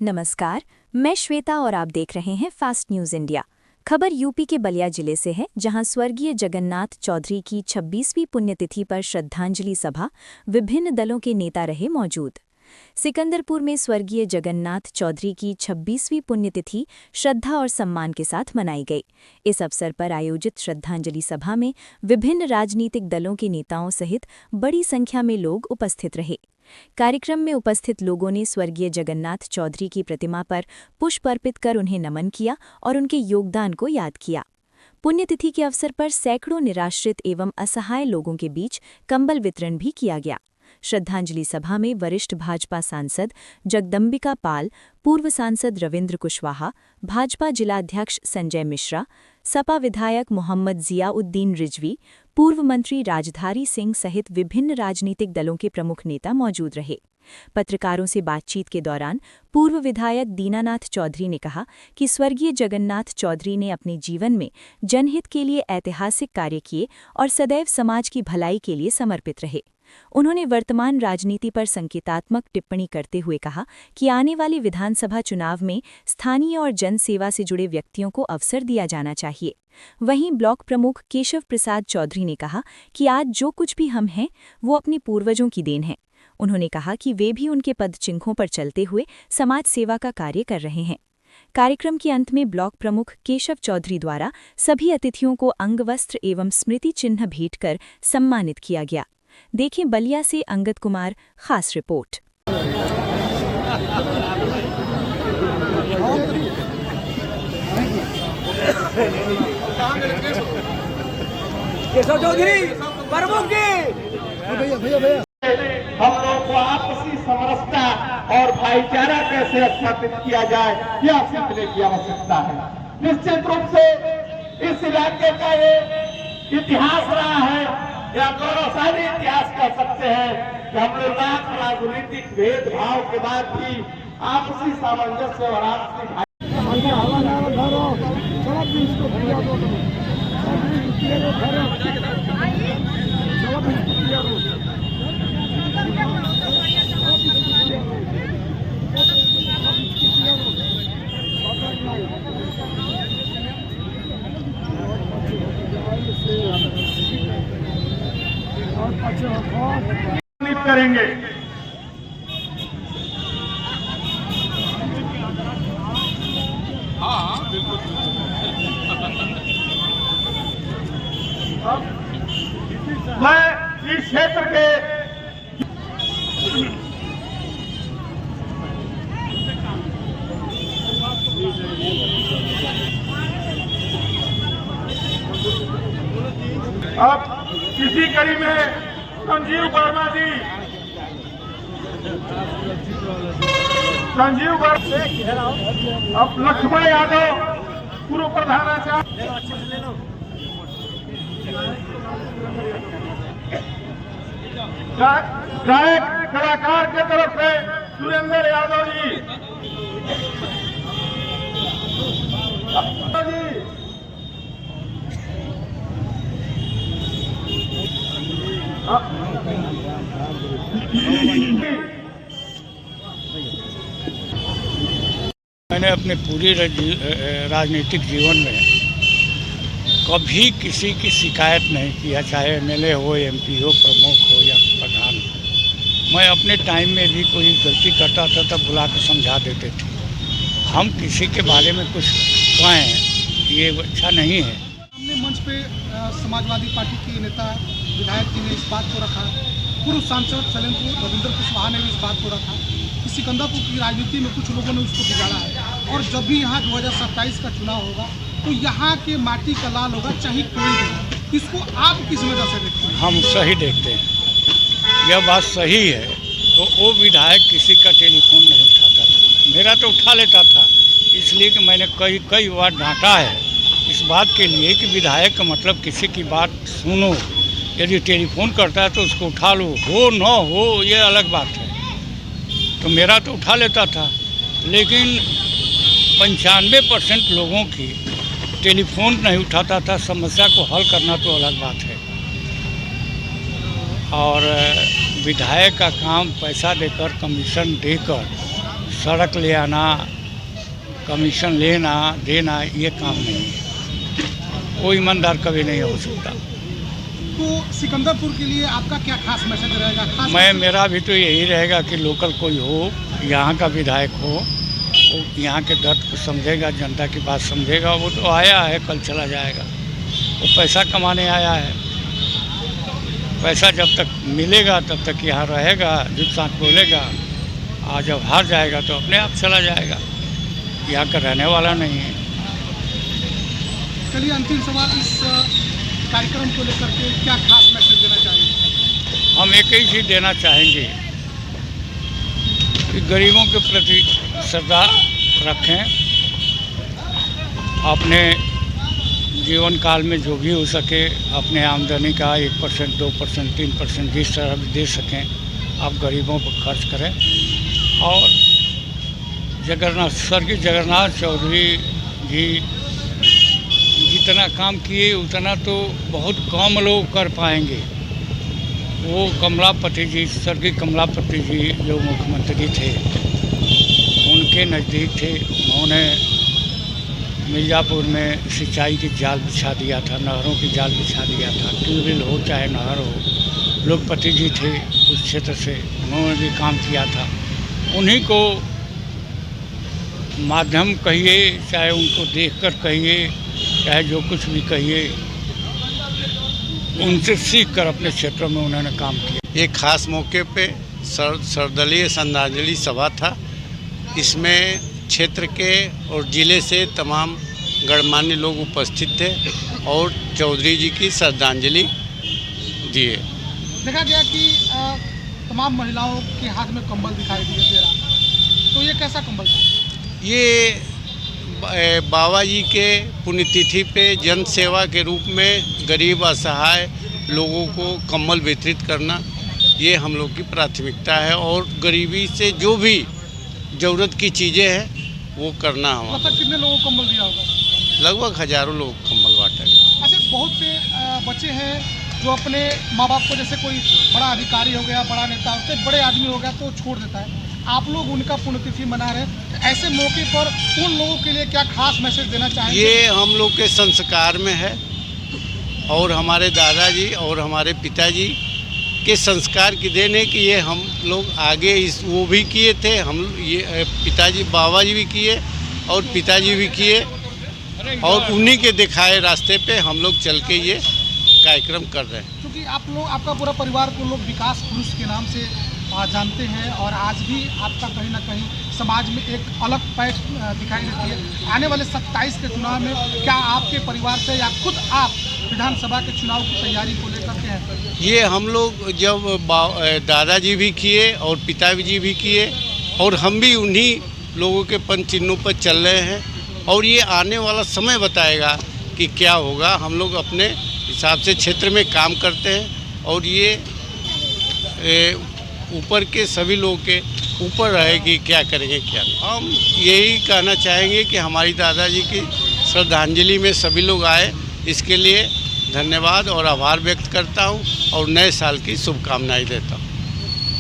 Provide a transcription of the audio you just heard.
नमस्कार, मैं श्वेता और आप देख रहे हैं फास्ट न्यूज इंडिया। खबर यूपी के बलिया जिले से है, जहां स्वर्गीय जगन्नाथ चौधरी की 26वीं पुण्यतिथि पर श्रद्धांजलि सभा विभिन्न दलों के नेता रहे मौजूद। सिकंदरपुर में स्वर्गीय जगन्नाथ चौधरी की 26वीं पुण्यतिथि श्रद्धा और सम्मान के साथ मनाई गई। इस अवसर पर आयोजित श्रद्धांजलि सभा में विभिन्न राजनीतिक दलों के नेताओं सहित बड़ी संख्या में लोग उपस्थित रहे। कार्यक्रम में उपस्थित लोगों ने स्वर्गीय जगन्नाथ चौधरी की प्रतिमा पर पुष्प अर्पित कर उन्हें नमन किया और उनके योगदान को याद किया। पुण्यतिथि के अवसर पर सैकड़ों निराश्रित एवं असहाय लोगों के बीच कंबल वितरण भी किया गया। श्रद्धांजलि सभा में वरिष्ठ भाजपा सांसद जगदम्बिका पाल, पूर्व सांसद रविंद्र कुशवाहा, भाजपा जिलाध्यक्ष संजय मिश्रा, सपा विधायक मोहम्मद जियाउद्दीन रिजवी, पूर्व मंत्री राजधारी सिंह सहित विभिन्न राजनीतिक दलों के प्रमुख नेता मौजूद रहे। पत्रकारों से बातचीत के दौरान पूर्व विधायक दीनानाथ चौधरी ने कहा कि स्वर्गीय जगन्नाथ चौधरी ने अपने जीवन में जनहित के लिए ऐतिहासिक कार्य किए और सदैव समाज की भलाई के लिए समर्पित रहे। उन्होंने वर्तमान राजनीति पर संकेतात्मक टिप्पणी करते हुए कहा कि आने वाले विधानसभा चुनाव में स्थानीय और जनसेवा से जुड़े व्यक्तियों को अवसर दिया जाना चाहिए। वहीं ब्लॉक प्रमुख केशव प्रसाद चौधरी ने कहा कि आज जो कुछ भी हम हैं वो अपने पूर्वजों की देन है। उन्होंने कहा कि वे भी उनके पदचिह्नों पर चलते हुए समाज सेवा का कार्य कर रहे हैं। कार्यक्रम के अंत में ब्लॉक प्रमुख केशव चौधरी द्वारा सभी अतिथियों को अंगवस्त्र एवं स्मृति चिन्ह भेंट कर सम्मानित किया गया। देखें बलिया से अंगद कुमार खास रिपोर्ट। केशव चौधरी प्रमुख जी, हम लोग को आपसी समरसता और भाईचारा कैसे स्थापित किया जाए, यह सीखने की आवश्यकता है। निश्चित रूप से इस इलाके का ये इतिहास रहा है, या गौरवशाली इतिहास कह सकते हैं कि हम लोग राजनीतिक भेदभाव के बाद भी आपसी सामंजस्य और आपसी करेंगे। हाँ बिल्कुल। मैं इस क्षेत्र के अब इसी कड़ी में संजीव वर्मा जी, अब लक्ष्मण यादव पूर्व प्रधानाचार्य, गायक कलाकार के तरफ से सुरेंद्र यादव जी, मैंने अपने पूरे राजनीतिक जीवन में कभी किसी की शिकायत नहीं किया, चाहे एमएलए हो, एमपी हो, प्रमुख हो या प्रधान हो। मैं अपने टाइम में भी कोई गलती करता था तब बुला कर समझा देते थे। हम किसी के बारे में कुछ कहें ये अच्छा नहीं है। हमने मंच पे समाजवादी पार्टी के नेता विधायक जी ने इस बात को रखा, पूर्व सांसद सलेमपुर रविंद्र कुशवाहा ने भी इस बात को रखा कि सिकंदरपुर की राजनीति में कुछ लोगों ने उसको बिगाड़ा है, और जब भी यहाँ 2027 का चुनाव होगा तो यहाँ के माटी का लाल होगा, चाहे कोई भी। इसको आप किस वजह से देखते हैं? हम सही देखते हैं, यह बात सही है। तो वो विधायक किसी का टेलीफोन नहीं उठाता था, मेरा तो उठा लेता था, इसलिए कि मैंने कई बार डांटा है इस बात के लिए कि विधायक का मतलब किसी की बात सुनो, यदि टेलीफोन करता है तो उसको उठा लो, हो न हो ये अलग बात है। तो मेरा तो उठा लेता था, लेकिन 95% लोगों की टेलीफोन नहीं उठाता था। समस्या को हल करना तो अलग बात है। और विधायक का काम पैसा देकर, कमीशन देकर सड़क ले आना, कमीशन लेना देना, ये काम नहीं है। कोई ईमानदार कभी नहीं हो सकता। तो सिकंदरपुर के लिए आपका क्या खास मैसेज रहेगा? मेरा भी तो यही रहेगा कि लोकल कोई हो, यहाँ का विधायक हो, वो यहाँ के दर्द को समझेगा, जनता की बात समझेगा। वो तो आया है, कल चला जाएगा। वो पैसा कमाने आया है, पैसा जब तक मिलेगा तब तक यहाँ रहेगा, जिस साथ बोलेगा। आज जब हार जाएगा तो अपने आप चला जाएगा, यहाँ का रहने वाला नहीं है। चलिए, अंतिम सवाल, इस कार्यक्रम को लेकर के क्या खास मैसेज देना चाहेंगे? हम एक ही चीज़ देना चाहेंगे कि गरीबों के प्रति श्रद्धा रखें। अपने जीवन काल में जो भी हो सके अपने आमदनी का 1%, 2%, 3% जिस तरह भी दे सकें आप गरीबों पर खर्च करें। और स्वर्गीय जगन्नाथ चौधरी जी जितना काम किए उतना तो बहुत कम लोग कर पाएंगे। वो कमलापति जी, स्वर्गीय कमलापति जी जो मुख्यमंत्री थे, उनके नज़दीक थे। उन्होंने मिर्ज़ापुर में सिंचाई की जाल बिछा दिया था, नहरों की जाल बिछा दिया था। ट्यूबवेल हो चाहे नहर हो, लोकपति जी थे उस क्षेत्र से, उन्होंने भी काम किया था। उन्हीं को माध्यम कहिए, चाहे उनको देखकर कहिए, चाहे जो कुछ भी कहिए, उनसे सीखकर अपने क्षेत्रों में उन्होंने काम किया। एक खास मौके पे सर्वदलीय श्रद्धांजलि सभा था। इसमें क्षेत्र के और ज़िले से तमाम गणमान्य लोग उपस्थित थे और चौधरी जी की श्रद्धांजलि दिए। देखा गया कि तमाम महिलाओं के हाथ में कंबल दिखाई दे रहा था, तो ये कैसा कंबल था? ये बाबा जी के पुण्यतिथि पे जन सेवा के रूप में गरीब असहाय लोगों को कंबल वितरित करना, ये हम लोग की प्राथमिकता है। और गरीबी से जो भी ज़रूरत की चीज़ें हैं वो करना हमारा। मतलब कितने लोगों को कंबल दिया होगा? लगभग हज़ारों लोग कंबल बांटा गया। अच्छा, बहुत से बच्चे हैं जो अपने माँ बाप को, जैसे कोई बड़ा अधिकारी हो गया, बड़ा नेता, उससे बड़े आदमी हो गया तो छोड़ देता है। आप लोग उनका पुण्यतिथि मना रहे हैं, ऐसे मौके पर उन लोगों के लिए क्या खास मैसेज देना चाहेंगे? ये हम लोग के संस्कार में है और हमारे दादाजी और हमारे पिताजी के संस्कार की देन है कि ये हम लोग आगे वो भी किए थे। हम ये पिताजी बाबा जी भी किए और पिताजी भी किए और उन्हीं के दिखाए रास्ते पे हम लोग चल के ये कार्यक्रम कर रहे हैं। क्योंकि आप लोग, आपका पूरा परिवार को लोग विकास पुरुष के नाम से जानते हैं और आज भी आपका कहीं ना कहीं समाज में एक अलग पैठ दिखाई देती है। आने वाले 27 के चुनाव में क्या आपके परिवार से या खुद आप विधानसभा के चुनाव की तैयारी को लेकर के हैं? ये हम लोग जब दादाजी भी किए और पिताजी भी किए और हम भी उन्हीं लोगों के पंच चिन्हों पर चल रहे हैं और ये आने वाला समय बताएगा कि क्या होगा। हम लोग अपने हिसाब से क्षेत्र में काम करते हैं और ये ऊपर के सभी लोगों के ऊपर रहे कि क्या करेंगे क्या। हम यही कहना चाहेंगे कि हमारी दादाजी की श्रद्धांजलि में सभी लोग आए, इसके लिए धन्यवाद और आभार व्यक्त करता हूं और नए साल की शुभकामनाएं देता हूं।